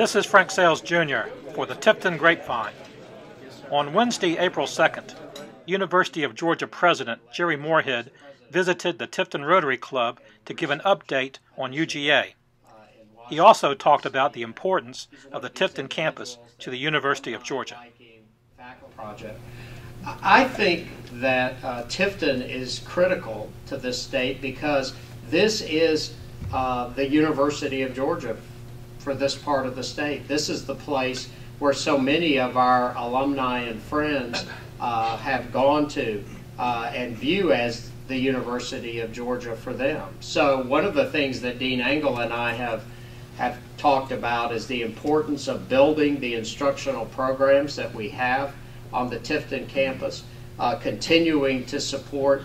This is Frank Sales Jr. for the Tifton Grapevine. On Wednesday, April 2nd, University of Georgia President Jere Morehead visited the Tifton Rotary Club to give an update on UGA. He also talked about the importance of the Tifton Campus to the University of Georgia. I think that Tifton is critical to this state because this is the University of Georgia for this part of the state. This is the place where so many of our alumni and friends have gone to and view as the University of Georgia for them. So one of the things that Dean Engel and I have talked about is the importance of building the instructional programs that we have on the Tifton campus, continuing to support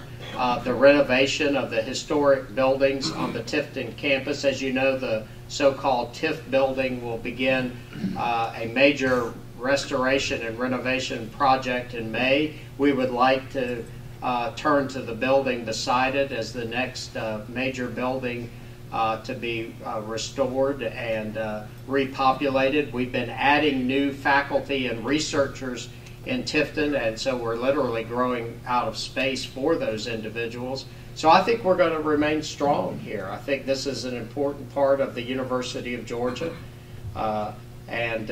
the renovation of the historic buildings on the Tifton campus. As you know, the so-called TIF building will begin a major restoration and renovation project in May. We would like to turn to the building beside it as the next major building to be restored and repopulated. We've been adding new faculty and researchers in Tifton, and so we're literally growing out of space for those individuals. So I think we're going to remain strong here. I think this is an important part of the University of Georgia and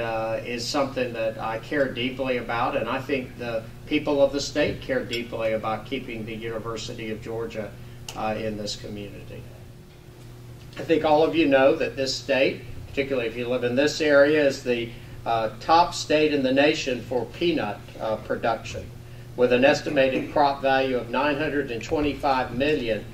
is something that I care deeply about, and I think the people of the state care deeply about keeping the University of Georgia in this community. I think all of you know that this state, particularly if you live in this area, is the top state in the nation for peanut production, with an estimated crop value of $925 million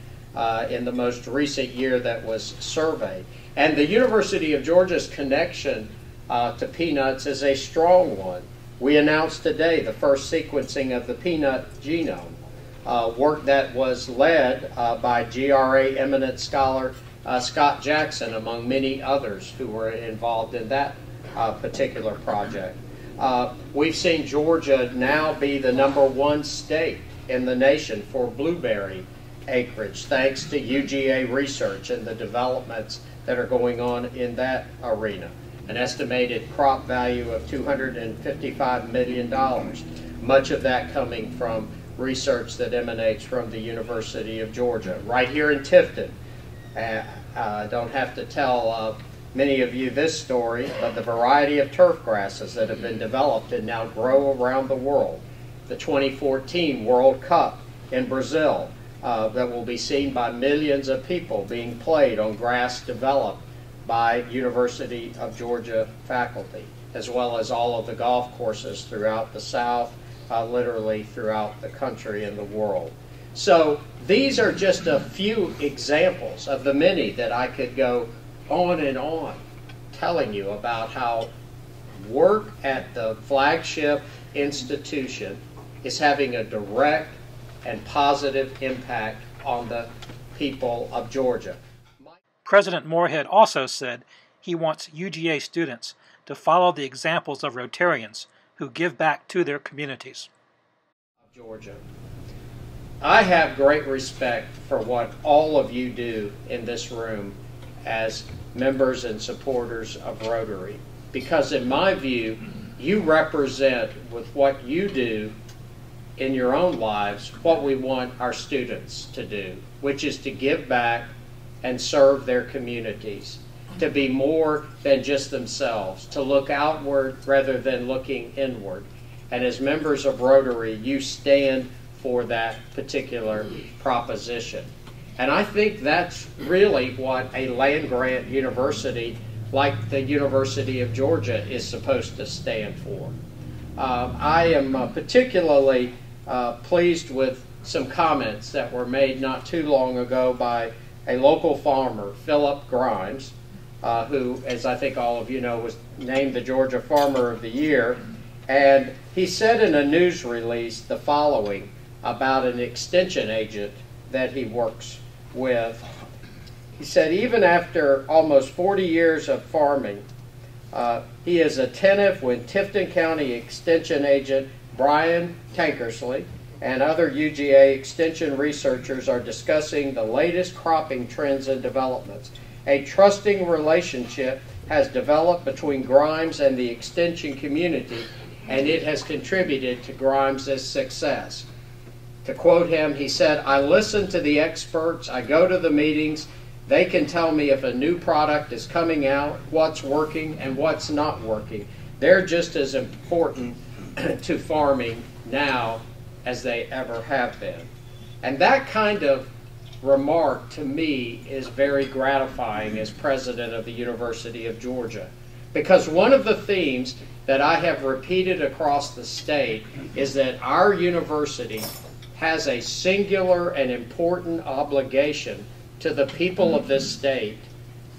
in the most recent year that was surveyed. And the University of Georgia's connection to peanuts is a strong one. We announced today the first sequencing of the peanut genome, work that was led by GRA eminent scholar Scott Jackson, among many others who were involved in that particular project. We've seen Georgia now be the #1 state in the nation for blueberry acreage, thanks to UGA research and the developments that are going on in that arena. An estimated crop value of $255 million, much of that coming from research that emanates from the University of Georgia. Right here in Tifton, I don't have to tell many of you this story, but the variety of turf grasses that have been developed and now grow around the world. The 2014 World Cup in Brazil that will be seen by millions of people being played on grass developed by University of Georgia faculty, as well as all of the golf courses throughout the South, literally throughout the country and the world. So these are just a few examples of the many that I could go on and on telling you about how work at the flagship institution is having a direct and positive impact on the people of Georgia. President Morehead also said he wants UGA students to follow the examples of Rotarians who give back to their communities. Georgia. I have great respect for what all of you do in this room as members and supporters of Rotary, because in my view, you represent with what you do in your own lives what we want our students to do, which is to give back and serve their communities, to be more than just themselves, to look outward rather than looking inward. And as members of Rotary, you stand for that particular proposition. And I think that's really what a land-grant university like the University of Georgia is supposed to stand for. I am particularly pleased with some comments that were made not too long ago by a local farmer, Philip Grimes, who, as I think all of you know, was named the Georgia Farmer of the Year. And he said in a news release the following about an extension agent that he works with. He said, even after almost 40 years of farming, he is attentive when Tifton County Extension Agent Brian Tankersley and other UGA extension researchers are discussing the latest cropping trends and developments. A trusting relationship has developed between Grimes and the extension community, and it has contributed to Grimes' success. To quote him, he said, "I listen to the experts, I go to the meetings, they can tell me if a new product is coming out, what's working and what's not working. They're just as important to farming now as they ever have been." And that kind of remark to me is very gratifying as president of the University of Georgia, because one of the themes that I have repeated across the state is that our university has a singular and important obligation to the people of this state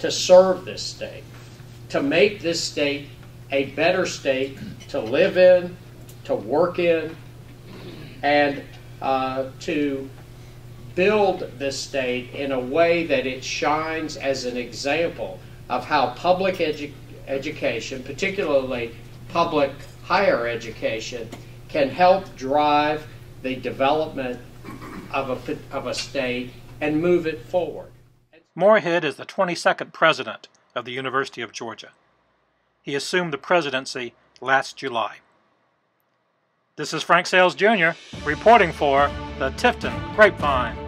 to serve this state, to make this state a better state to live in, to work in, and to build this state in a way that it shines as an example of how public education, particularly public higher education, can help drive the development of a state and move it forward. Morehead is the 22nd president of the University of Georgia. He assumed the presidency last July. This is Frank Sales Jr. reporting for the Tifton Grapevine.